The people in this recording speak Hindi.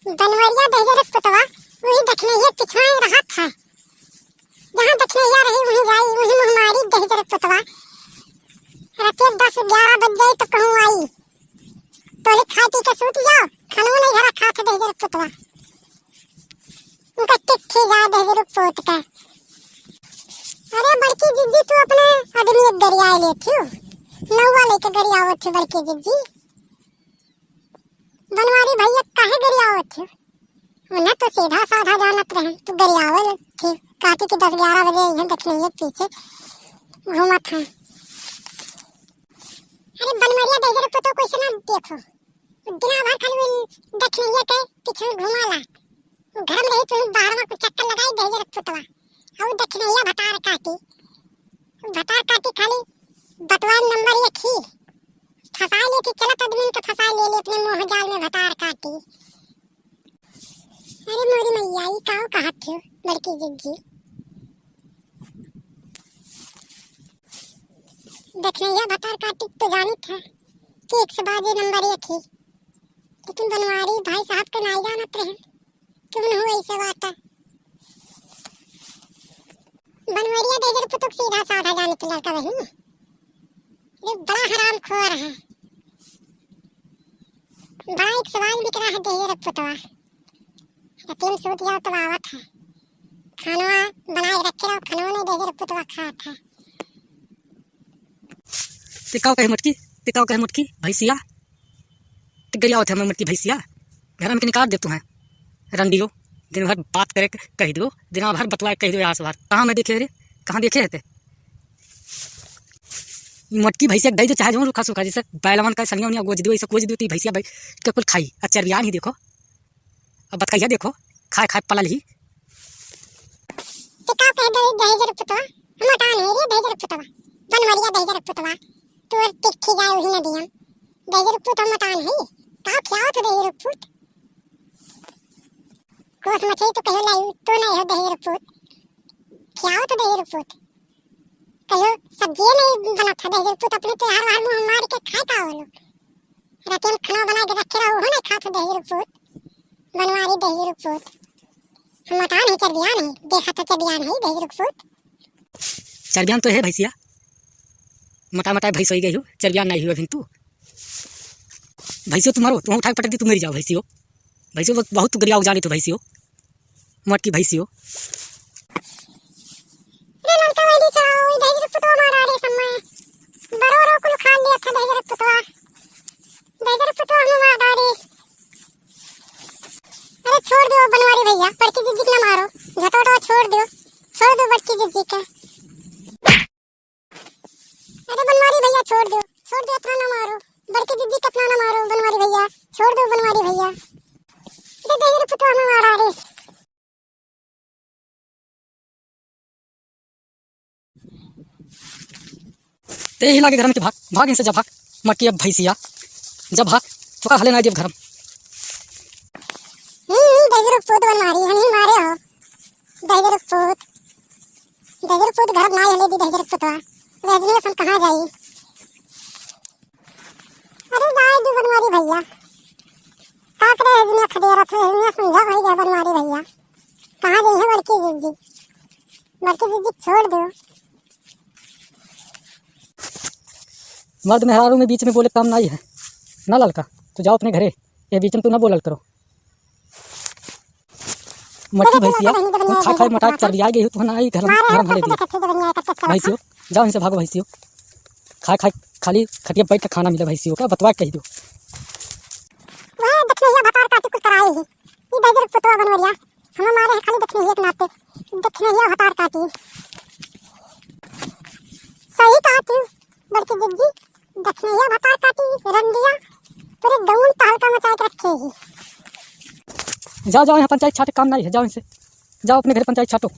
बनवरिया दहजर पुतवा वही दखनैया पिछवाए रहा था। जहाँ दखनैया रही वहीं जाई, वहीं मुहमारी दहजर पुतवा। रात 10-11 बज जाई तो कहूँ आई, तोले खा पी के सूत जाओ, खानों नहीं घरा खा था दहजर पुतवा। उनका टिट्ठी जाए दहजर पोत का। अरे बड़की जिज्जी तू अपने आदमी एक गरियाए ले थी, नौवा लेके गरियावत थी बड़की जिज्जी। बनवारी भैया काहे गरियावत थी? उन्हें तो सीधा साधा जानत रहे, तू गरियावल थी काटी के 10-11 बजे यहाँ दखनैया पीछे घूमत है। अरे बनवरिया दहजर पुतो को इसे ना देखो, दिना भर खाली दखनैया के पीछे घुमाला। घर में रही तो बाहर में कुछ चक्कर लगाई दहजर पुतवा। और दखनैया भतार काटी खाली बटवार नंबर एक ही फसा ले कि चलत आदमी के फसा ले अपने मुंह जाल में भतार काटी। अरे मोरी मैया ये काहो कहत थी बड़की जिज्जी? दखनैया भतार काटी तो जानी था कि 100 नंबर एक ही, लेकिन बनवारी भाई साहब के नहीं जानत रहे क्यों हुआ ऐसे बात। बनवरिया दहजर पुतुक सीधा साधा जानत लड़का वही, ये बड़ा हराम खोर है, बड़ा एक सवाल बिक रहा है दहजर पुतवा। तुम सूत जाओ तो आवत है, खानवा बनाए रखे रहो, खानवा ने दहजर पुतवा खाता है। टिकाओ कहे मटकी भैंसिया टिक गई आवत है मटकी भैंसिया। घर में निकाल दे तुम्हें रंडियो, दिन भर बात करे कह दो, दिन भर बतवाए कह दो। आस बार कहाँ मैं देखे रे, कहाँ देखे रहते? मटकी भैंसिया दई दो चाहे जो रुखा सूखा, जैसे बैलवन का सनिया उनिया गोज दो, ऐसा गोज दो तो भैंसिया भाई के कुल खाई। अच्छा चरबियान ही देखो, अब बतकैया देखो खाए खाए पलल ही। टिकाओ कह दो दहजर पुतवा मटान है रे दहजर पुतवा। बनवरिया दहजर पुतवा तू टिक्की जाए वही न दिया दहजर पुतवा मटान है। काहो खियाओ तो दहजर पुत कोस मछली तो कहो लाई तो नहीं हो दहजर पुत, खियाओ तो दहजर पुत। कहो सब्जी नहीं बना था दहजर पुत, अपने तो हर मुंह मार के खाए का वो लोग। रात में खाना बना के रखे रहो हो नहीं खा तो दहजर पुत। बनवारी दहजर पुत हम मटान है, चरबियान है, देखा तो चरबियान है दहजर पुत। चरबियान तो है भैंसिया, मटा मटा भैंस हो गई हो, चरबियान नहीं हुआ अभी तू। भैंसियो तुम्हारो तुम उठा पटक दी, तुम मरी जाओ भैंसियो। भैंसियो बहुत गरिया जानी तो भैंसियो मटकी भैंसियो। रे ललका वाली चलाओ दहजर पुतवा मारा रे समय बरोरो कुल खा लिया था दहजर पुतवा हमें मार डाले। अरे छोड़ दो बनवारी भैया, बड़की जिज्जी के ना मारो, झटोटो छोड़ दो बड़की जिज्जी का। अरे बनवारी भैया छोड़ दो अपना ना मारो, बड़की जिज्जी का अपना ना मारो बनवारी भैया, छोड़ दो बनवारी भैया। अरे दहजर पुतवा हमें मार डाले। ते हिला के घर में के भाग इनसे, जब भाग मटकी अब भैंसिया, जब भाग तो हले ना जब घर में दहजर पुत बनवारी हम ही मारे हो। दहजर पुत घर ना हले दी दहजर पुतवा रजनी सन कहाँ जाई? अरे जाए दी बनवारी भैया का करे रजनी खदेरा तो रजनी समझा भाई जा बनवारी भैया कहाँ गई है बड़की जिज्जी छोड़ दो। मर्द मेहरारू में बीच में बोले काम नहीं है ना लड़का, तो जाओ अपने घरे, ये बीच में तू ना बोलल करो। मटकी भैंसिया खा खाए मटा चरबिया गई हो तो ना आई घर में भले दिया। भैंसियो जाओ इनसे भागो, भैंसियो खाए खाली खटिया बैठ के खाना मिले भैंसियो का बतवा कह दो। वह दखनैया भतार काटी कुछ कराई है ये दहजर पुतवा बनवरिया हम मारे है खाली दखनैया के नाते, दखनैया भतार काटी। सही कहा तू बड़की जिज्जी, दखनैया भतार काटी रंडिया पूरे गांव तहलका मचा के रखे ही। जाओ यहाँ पंचायत छाटे काम नहीं है, जाओ इनसे, जाओ अपने घर पंचायत छाटो।